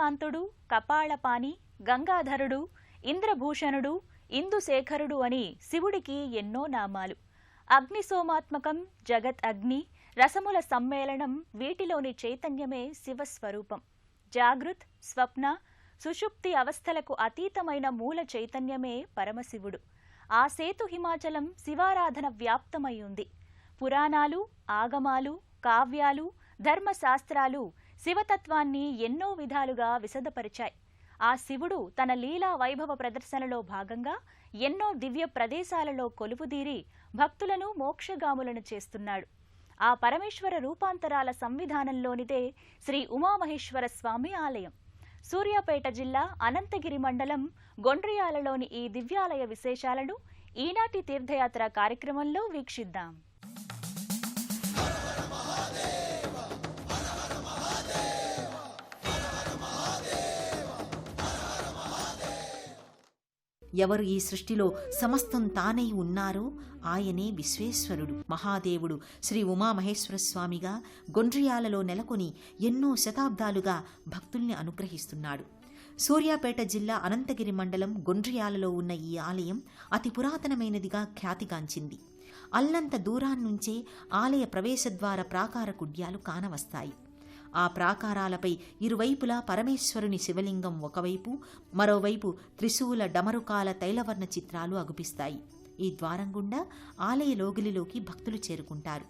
చంద్రకాంతుడు, కపాళపాని, గంగాధరుడు, ఇంద్రభూషణుడు, ఇందుశేఖరుడు అని శివుడికి ఎన్నో నామాలు. అగ్నిసోమాత్మకం, జగత్ అగ్ని, రసముల సమ్మేళనం, వీటిలోని చైతన్యమే శివస్వరూపం. జాగృత్, స్వప్న, సుషుప్తి అవస్థలకు అతీతమైన మూల చైతన్యమే పరమశివుడు. ఆ సేతు హిమాచలం శివారాధన వ్యాప్తమై ఉంది. పురాణాలు, ఆగమాలు, కావ్యాలు, ధర్మశాస్త్రాలు శివతత్వాన్ని ఎన్నో విధాలుగా విశదపరిచాయి. ఆ శివుడు తన లీలా వైభవ ప్రదర్శనలో భాగంగా ఎన్నో దివ్య ప్రదేశాలలో కొలువుదీరి భక్తులను మోక్షగాములను చేస్తున్నాడు. ఆ పరమేశ్వర రూపాంతరాల సంవిధానంలోనిదే శ్రీ ఉమామహేశ్వర స్వామి ఆలయం. సూర్యాపేట జిల్లా అనంతగిరి మండలం గొండ్రియాలలోని ఈ దివ్యాలయ విశేషాలను ఈనాటి తీర్థయాత్ర కార్యక్రమంలో వీక్షిద్దాం. ఎవరు ఈ సృష్టిలో సమస్తం తానై ఉన్నారో ఆయనే విశ్వేశ్వరుడు. మహాదేవుడు శ్రీ ఉమామహేశ్వర స్వామిగా గొండ్రియాలలో నెలకొని ఎన్నో శతాబ్దాలుగా భక్తుల్ని అనుగ్రహిస్తున్నాడు. సూర్యాపేట జిల్లా అనంతగిరి మండలం గొండ్రియాలలో ఉన్న ఈ ఆలయం అతి పురాతనమైనదిగా ఖ్యాతిగాంచింది. అల్లంత దూరాన్నుంచే ఆలయ ప్రవేశద్వార ప్రాకార కుడ్యాలు కానవస్తాయి. ఆ ప్రాకారాలపై ఇరువైపులా పరమేశ్వరుని శివలింగం ఒకవైపు, మరోవైపు త్రిశూల డమరుకాల తైలవర్ణ చిత్రాలు అగుపిస్తాయి. ఈ ద్వారం గుండా ఆలయ లోగిలిలోకి భక్తులు చేరుకుంటారు.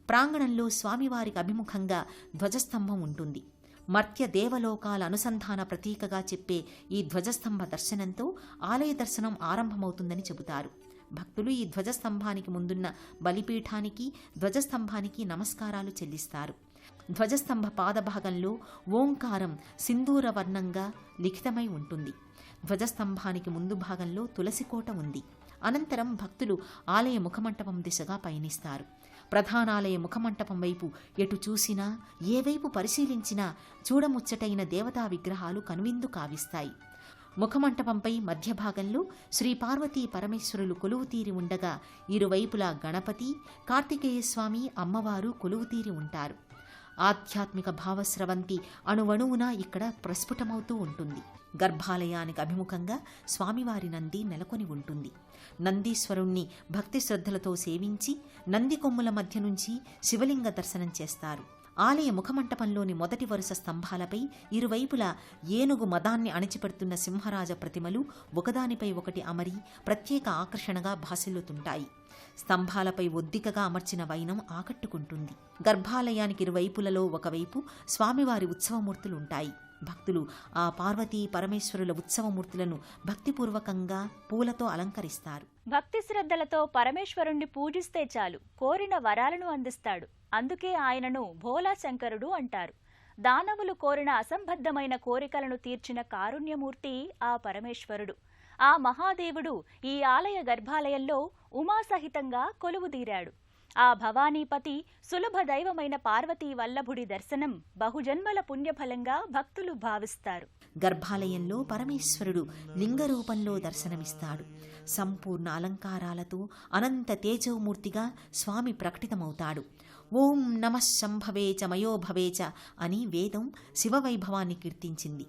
ప్రాంగణంలో స్వామివారికి అభిముఖంగా ధ్వజస్తంభం ఉంటుంది. మర్త్య దేవలోకాల అనుసంధాన ప్రతీకగా చెప్పే ఈ ధ్వజస్తంభ దర్శనంతో ఆలయ దర్శనం ఆరంభమవుతుందని చెబుతారు. భక్తులు ఈ ధ్వజస్తంభానికి ముందున్న బలిపీఠానికి, ధ్వజస్తంభానికి నమస్కారాలు చెల్లిస్తారు. ధ్వజస్తంభ పాదభాగంలో ఓంకారం సింధూర వర్ణంగా లిఖితమై ఉంటుంది. ధ్వజస్తంభానికి ముందు భాగంలో తులసికోట ఉంది. అనంతరం భక్తులు ఆలయ ముఖమంటపం దిశగా పయనిస్తారు. ప్రధానాలయ ముఖమంటపం వైపు ఎటు చూసినా, ఏ వైపు పరిశీలించినా చూడముచ్చటైన దేవతా విగ్రహాలు కనువిందు కావిస్తాయి. ముఖమంటపంపై మధ్య భాగంలో శ్రీ పార్వతీ పరమేశ్వరులు కొలువుతీరి ఉండగా, ఇరువైపులా గణపతి, కార్తికేయస్వామి, అమ్మవారు కొలువుతీరి ఉంటారు. ఆధ్యాత్మిక భావస్రవంతి అణువణువునా ఇక్కడ ప్రస్ఫుటమవుతూ ఉంటుంది. గర్భాలయానికి అభిముఖంగా స్వామివారి నంది నెలకొని ఉంటుంది. నందీశ్వరుణ్ణి భక్తి శ్రద్ధలతో సేవించి నంది కొమ్ముల మధ్య నుంచి శివలింగ దర్శనం చేస్తారు. ఆలయ ముఖమంటపంలోని మొదటి వరుస స్తంభాలపై ఇరువైపులా ఏనుగు మదాన్ని అణిచిపెడుతున్న సింహరాజ ప్రతిమలు ఒకదానిపై ఒకటి అమరి ప్రత్యేక ఆకర్షణగా భాసిల్లుతుంటాయి. స్తంభాలపై ఒద్దికగా అమర్చిన వైనం ఆకట్టుకుంటుంది. గర్భాలయానికి ఇరువైపులలో ఒకవైపు స్వామివారి ఉత్సవమూర్తులుంటాయి. భక్తులు ఆ పార్వతీ పరమేశ్వరుల ఉత్సవమూర్తులను భక్తిపూర్వకంగా పూలతో అలంకరిస్తారు. భక్తి శ్రద్ధలతో పరమేశ్వరుణ్ణి పూజిస్తే చాలు, కోరిన వరాలను అందిస్తాడు. అందుకే ఆయనను భోలాశంకరుడు అంటారు. దానవులు కోరిన అసంబద్ధమైన కోరికలను తీర్చిన కారుణ్యమూర్తి ఆ పరమేశ్వరుడు. ఆ మహాదేవుడు ఈ ఆలయ గర్భాలయంలో ఉమాసహితంగా కొలువుదీరాడు. ఆ భవానీపతి సులభ దైవమైన పార్వతీ వల్లభుడి దర్శనం బహుజన్మల పుణ్యఫలంగా భక్తులు భావిస్తారు. గర్భాలయంలో పరమేశ్వరుడు లింగరూపంలో దర్శనమిస్తాడు. సంపూర్ణ అలంకారాలతో అనంత తేజోమూర్తిగా స్వామి ప్రకటితమవుతాడు. ఓం నమః శంభవే చ మయోభవే చ అని వేదం శివవైభవాన్ని కీర్తించింది.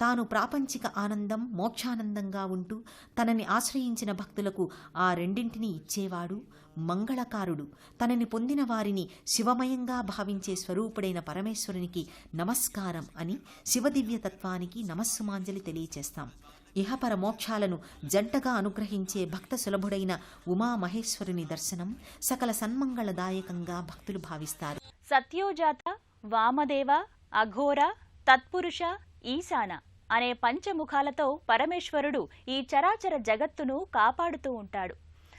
తాను ప్రాపంచిక ఆనందం, మోక్షానందంగా ఉంటూ తనని ఆశ్రయించిన భక్తులకు ఆ రెండింటినీ ఇచ్చేవాడు, మంగళకారుడు. తనని పొందిన వారిని శివమయంగా భావించే స్వరూపుడైన పరమేశ్వరునికి నమస్కారం అని శివదివ్యతత్వానికి నమస్సుమాంజలి తెలియచేస్తాం. ఇహపర మోక్షాలను జంటగా అనుగ్రహించే భక్త సులభుడైన ఉమామహేశ్వరుని దర్శనం సకల సన్మంగళదాయకంగా భక్తులు భావిస్తారు. సత్యోజాత, వామదేవ, అఘోర, తత్పురుష, ఈశాన అనే పంచముఖాలతో పరమేశ్వరుడు ఈ చరాచర జగత్తును కాపాడుతూ ఉంటాడు.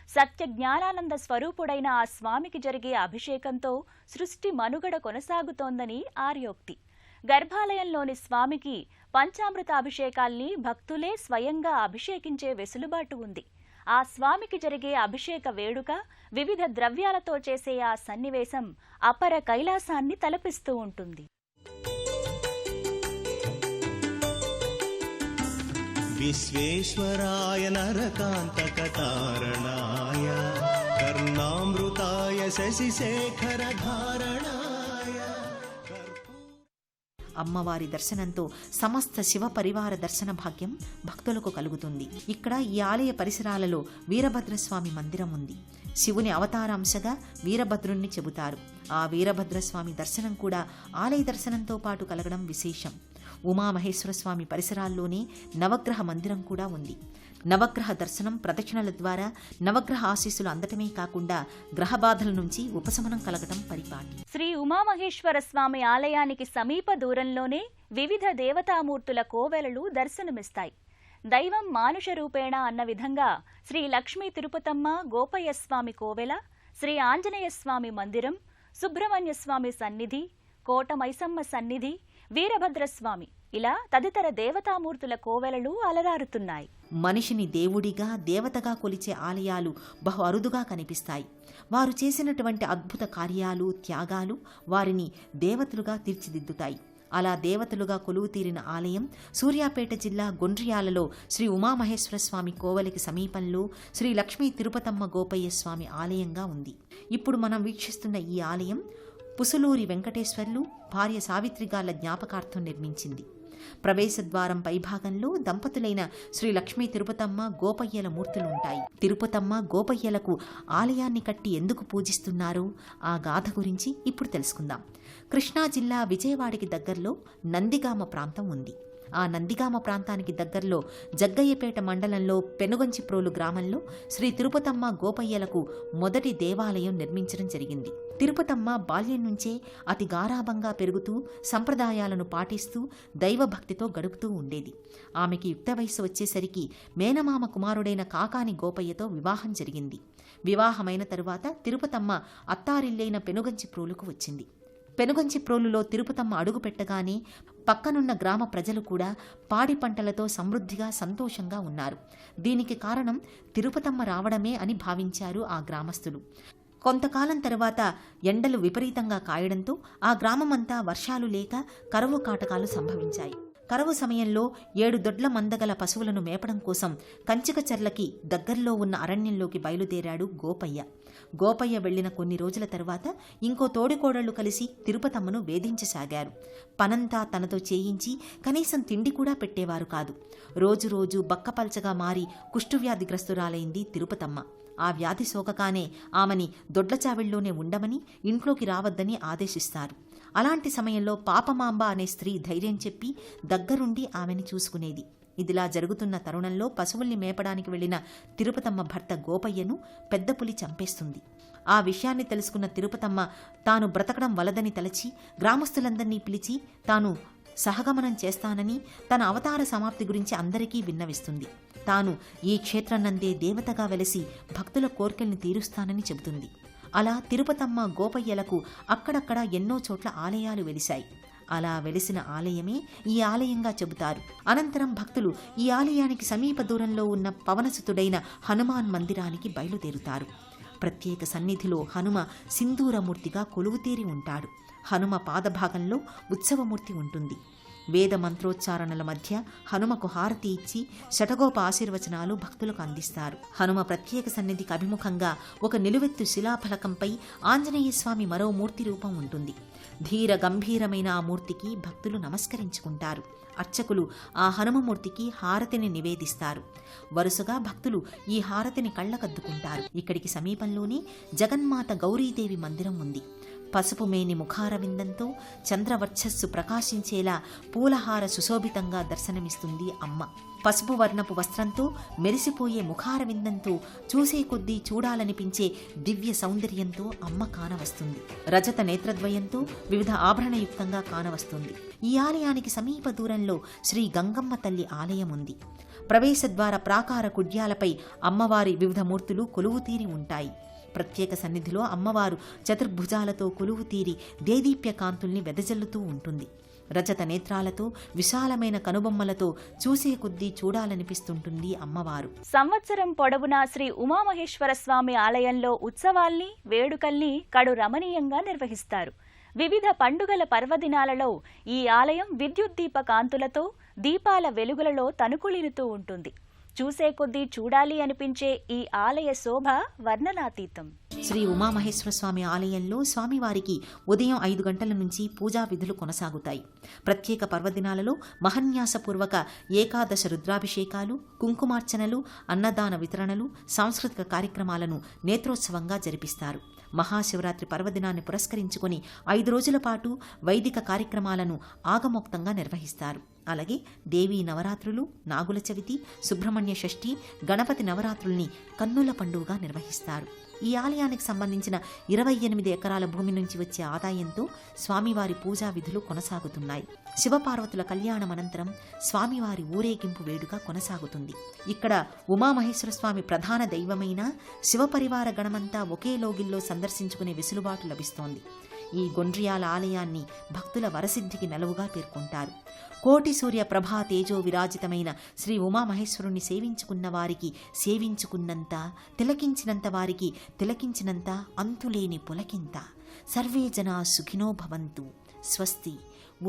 సత్య జ్ఞానానంద స్వరూపుడైన ఆ స్వామికి జరిగే అభిషేకంతో సృష్టి మనుగడ కొనసాగుతోందని ఆర్యోక్తి. గర్భాలయంలోని స్వామికి పంచామృతాభిషేకాల్ని భక్తులే స్వయంగా అభిషేకించే వెసులుబాటు ఉంది. ఆ స్వామికి జరిగే అభిషేక వేడుక, వివిధ ద్రవ్యాలతో చేసే ఆ సన్నివేశం అపర కైలాసాన్ని తలపిస్తూ ఉంటుంది. విశ్వేశ్వరాయ నరకాంతకతారణాయ కర్ణామృతాయ శశిశేఖర ధారణాయ. అమ్మవారి దర్శనంతో సమస్త శివ పరివార దర్శన భాగ్యం భక్తులకు కలుగుతుంది. ఇక్కడ ఈ ఆలయ పరిసరాలలో వీరభద్రస్వామి మందిరం ఉంది. శివుని అవతారాంశగా వీరభద్రుణ్ణి చెబుతారు. ఆ వీరభద్రస్వామి దర్శనం కూడా ఆలయ దర్శనంతో పాటు కలగడం విశేషం. ఉమామహేశ్వరస్వామి పరిసరాల్లోనే నవగ్రహ మందిరం కూడా ఉంది. నవగ్రహ దర్శనం ప్రదక్షిణల ద్వారా నవగ్రహ ఆశీస్సులు అందటమే కాకుండా గ్రహ బాధల నుంచి ఉపశమనం కలగటం పరిపాటి. శ్రీ ఉమామహేశ్వర స్వామి ఆలయానికి సమీప దూరంలోనే వివిధ దేవతామూర్తుల కోవెలలు దర్శనమిస్తాయి. దైవం మానుష రూపేణ అన్న విధంగా శ్రీ లక్ష్మీ తిరుపతమ్మ గోపయ్య స్వామి కోవెల, శ్రీ ఆంజనేయ స్వామి మందిరం, సుబ్రహ్మణ్య స్వామి సన్నిధి, కోట మైసమ్మ సన్నిధి, వీరభద్రస్వామి ఇలా తదితర దేవతామూర్తుల కోవెలలు అలరారుతున్నాయి. మనిషిని దేవుడిగా దేవతగా కొలిచే ఆలయాలు బహు అరుదుగా కనిపిస్తాయి. వారు చేసినటువంటి అద్భుత కార్యాలు, త్యాగాలు వారిని దేవతలుగా తీర్చిదిద్దుతాయి. అలా దేవతలుగా కొలువు తీరిన ఆలయం సూర్యాపేట జిల్లా గొండ్రియాలలో శ్రీ ఉమామహేశ్వర స్వామి కోవెలకి సమీపంలో శ్రీ లక్ష్మీ తిరుపతమ్మ గోపయ్య స్వామి ఆలయంగా ఉంది. ఇప్పుడు మనం వీక్షిస్తున్న ఈ ఆలయం పుసులూరి వెంకటేశ్వర్లు భార్య సావిత్రిగాళ్ల జ్ఞాపకార్థం నిర్మించింది. ప్రవేశద్వారం పైభాగంలో దంపతులైన శ్రీ లక్ష్మీ తిరుపతమ్మ గోపయ్యల మూర్తులుంటాయి. తిరుపతమ్మ గోపయ్యలకు ఆలయాన్ని కట్టి ఎందుకు పూజిస్తున్నారో ఆ గాథ గురించి ఇప్పుడు తెలుసుకుందాం. కృష్ణా జిల్లా విజయవాడకి దగ్గరలో నందిగామ ప్రాంతం ఉంది. ఆ నందిగామ ప్రాంతానికి దగ్గరలో జగ్గయ్యపేట మండలంలో పెనుగంచిప్రోలు గ్రామంలో శ్రీ తిరుపతమ్మ గోపయ్యలకు మొదటి దేవాలయం నిర్మించడం జరిగింది. తిరుపతమ్మ బాల్యం నుంచే అతి గారాభంగా పెరుగుతూ సంప్రదాయాలను పాటిస్తూ దైవభక్తితో గడుపుతూ ఉండేది. ఆమెకి యుక్త వయస్సు వచ్చేసరికి మేనమామ కుమారుడైన కాకాని గోపయ్యతో వివాహం జరిగింది. వివాహమైన తరువాత తిరుపతమ్మ అత్తారిల్లైన పెనుగంచిప్రోలుకు వచ్చింది. పెనుగంచిప్రోలులో తిరుపతమ్మ అడుగు పెట్టగానే పక్కనున్న గ్రామ ప్రజలు కూడా పాడి పంటలతో సమృద్ధిగా సంతోషంగా ఉన్నారు. దీనికి కారణం తిరుపతమ్మ రావడమే అని భావించారు ఆ గ్రామస్తులు. కొంతకాలం తర్వాత ఎండలు విపరీతంగా కాయడంతో ఆ గ్రామమంతా వర్షాలు లేక కరువు కాటకాలు సంభవించాయి. కరువు సమయంలో 7 దొడ్ల మందగల పశువులను మేపడం కోసం కంచికచర్లకి దగ్గరలో ఉన్న అరణ్యంలోకి బయలుదేరాడు గోపయ్య. గోపయ్య వెళ్లిన కొన్ని రోజుల తరువాత ఇంకో తోడికోడళ్లు కలిసి తిరుపతమ్మను వేధించసాగారు. పనంతా తనతో చేయించి కనీసం తిండి కూడా పెట్టేవారు కాదు. రోజురోజు బక్కపల్చగా మారి కుష్ఠువ్యాధిగ్రస్తురాలైంది తిరుపతమ్మ. ఆ వ్యాధి సోకగానే ఆమెని దొడ్లచావిళ్లోనే ఉండమని, ఇంట్లోకి రావద్దని ఆదేశిస్తారు. అలాంటి సమయంలో పాపమాంబ అనే స్త్రీ ధైర్యం చెప్పి దగ్గరుండి ఆమెని చూసుకునేది. ఇదిలా జరుగుతున్న తరుణంలో పశువుల్ని మేపడానికి వెళ్లిన తిరుపతమ్మ భర్త గోపయ్యను పెద్ద పులి చంపేస్తుంది. ఆ విషయాన్ని తెలుసుకున్న తిరుపతమ్మ తాను బ్రతకడం వలదని తలచి గ్రామస్తులందరినీ పిలిచి తాను సహగమనం చేస్తానని, తన అవతార సమాప్తి గురించి అందరికీ విన్నవిస్తుంది. తాను ఈ క్షేత్రనందే దేవతగా వెలసి భక్తుల కోర్కెల్ని తీరుస్తానని చెబుతుంది. అలా తిరుపతమ్మ గోపయ్యలకు అక్కడక్కడ ఎన్నో చోట్ల ఆలయాలు వెలిశాయి. అలా వెలిసిన ఆలయమే ఈ ఆలయంగా చెబుతారు. అనంతరం భక్తులు ఈ ఆలయానికి సమీప దూరంలో ఉన్న పవనసుతుడైన హనుమాన్ మందిరానికి బయలుదేరుతారు. ప్రత్యేక సన్నిధిలో హనుమ సింధూరమూర్తిగా కొలువుతీరి ఉంటాడు. హనుమ పాదభాగంలో ఉత్సవమూర్తి ఉంటుంది. వేద మంత్రోచ్చారణల మధ్య హనుమకు హారతి ఇచ్చి శటగోప ఆశీర్వచనాలు భక్తులకు అందిస్తారు. హనుమ ప్రత్యేక సన్నిధికి అభిముఖంగా ఒక నిలువెత్తు శిలాఫలకంపై ఆంజనేయ స్వామి మరో మూర్తి రూపం ఉంటుంది. ధీర గంభీరమైన ఆ మూర్తికి భక్తులు నమస్కరించుకుంటారు. అర్చకులు ఆ హనుమమూర్తికి హారతిని నివేదిస్తారు. వరుసగా భక్తులు ఈ హారతిని కళ్ళకద్దుకుంటారు. ఇక్కడికి సమీపంలోనే జగన్మాత గౌరీదేవి మందిరం ఉంది. పసుపు మేని ముఖారవిందంతో చంద్రవర్చస్సు ప్రకాశించేలా పూలహార సుశోభితంగా దర్శనమిస్తుంది అమ్మ. పసుపు వర్ణపు వస్త్రంతో మెరిసిపోయే ముఖారవిందంతో చూసే కొద్దీ చూడాలనిపించే దివ్య సౌందర్యంతో అమ్మ కానవస్తుంది. రజత నేత్రద్వయంతో వివిధ ఆభరణయుక్తంగా కానవస్తుంది. ఈ ఆలయానికి సమీప దూరంలో శ్రీ గంగమ్మ తల్లి ఆలయం ఉంది. ప్రవేశద్వార ప్రాకార కుడ్యాలపై అమ్మవారి వివిధ మూర్తులు కొలువుతీరి ఉంటాయి. ప్రత్యేక సన్నిధిలో అమ్మవారు చతుర్భుజాలతో కొలువు తీరి దేదీప్య కాంతుల్ని వెదజల్లుతూ ఉంటుంది. రజత నేత్రాలతో విశాలమైన కనుబొమ్మలతో చూసే కొద్దీ చూడాలనిపిస్తుంటుంది అమ్మవారు. సంవత్సరం పొడవునా శ్రీ ఉమామహేశ్వర స్వామి ఆలయంలో ఉత్సవాల్ని, వేడుకల్ని కడు రమణీయంగా నిర్వహిస్తారు. వివిధ పండుగల పర్వదినాలలో ఈ ఆలయం విద్యుత్ దీప కాంతులతో, దీపాల వెలుగులలో తనుకులినుతూ ఉంటుంది. చూసే కొద్దీ చూడాలి అనిపించే ఈ ఆలయ శోభ వర్ణనాతీతం. శ్రీ ఉమామహేశ్వర స్వామి ఆలయంలో స్వామివారికి ఉదయం 5 గంటల నుంచి పూజా విధులు కొనసాగుతాయి. ప్రత్యేక పర్వదినాలలో మహన్యాసపూర్వక ఏకాదశ రుద్రాభిషేకాలు, కుంకుమార్చనలు, అన్నదాన వితరణలు, సాంస్కృతిక కార్యక్రమాలను నేత్రోత్సవంగా జరిపిస్తారు. మహాశివరాత్రి పర్వదినాన్ని పురస్కరించుకుని 5 రోజుల పాటు వైదిక కార్యక్రమాలను ఆగమోక్తంగా నిర్వహిస్తారు. అలాగే దేవీ నవరాత్రులు, నాగుల చవితి, సుబ్రహ్మణ్య షష్ఠి, గణపతి నవరాత్రుల్ని కన్నుల పండుగగా నిర్వహిస్తారు. ఈ ఆలయానికి సంబంధించిన 28 ఎకరాల భూమి నుంచి వచ్చే ఆదాయంతో స్వామివారి పూజా విధులు కొనసాగుతున్నాయి. శివపార్వతుల కళ్యాణం అనంతరం స్వామివారి ఊరేగింపు వేడుక కొనసాగుతుంది. ఇక్కడ ఉమామహేశ్వర స్వామి ప్రధాన దైవమైన శివపరివార గణమంతా ఒకే లోగిల్లో సందర్శించుకునే వెసులుబాటు లభిస్తోంది. ఈ గొండ్రియాల ఆలయాన్ని భక్తుల వరసిద్ధికి నెలవుగా పేర్కొంటారు. కోటి సూర్య ప్రభా తేజో విరాజితమైన శ్రీ ఉమామహేశ్వరుణ్ణి సేవించుకున్న వారికి సేవించుకున్నంత, తిలకించినంత వారికి తిలకించినంత అంతులేని పులకింత. సర్వే జనా సుఖినో భవంతు. స్వస్తి.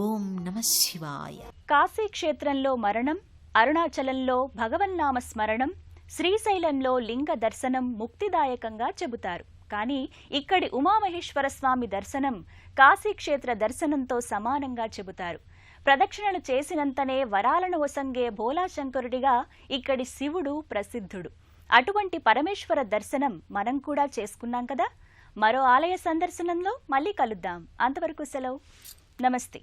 ఓం నమః శివాయ. కాశీ క్షేత్రంలో మరణం, అరుణాచలంలో భగవన్నామ స్మరణం, శ్రీశైలంలో లింగ దర్శనం ముక్తిదాయకంగా చెబుతారు. కానీ ఇక్కడి ఉమామహేశ్వర స్వామి దర్శనం కాశీక్షేత్ర దర్శనంతో సమానంగా చెబుతారు. ప్రదక్షిణలు చేసినంతనే వరాలను ఒసంగే భోలాశంకరుడిగా ఇక్కడి శివుడు ప్రసిద్ధుడు. అటువంటి పరమేశ్వర దర్శనం మనం కూడా చేసుకున్నాం కదా. మరో ఆలయ సందర్శనంలో మళ్ళీ కలుద్దాం. అంతవరకు సెలవు. నమస్తే.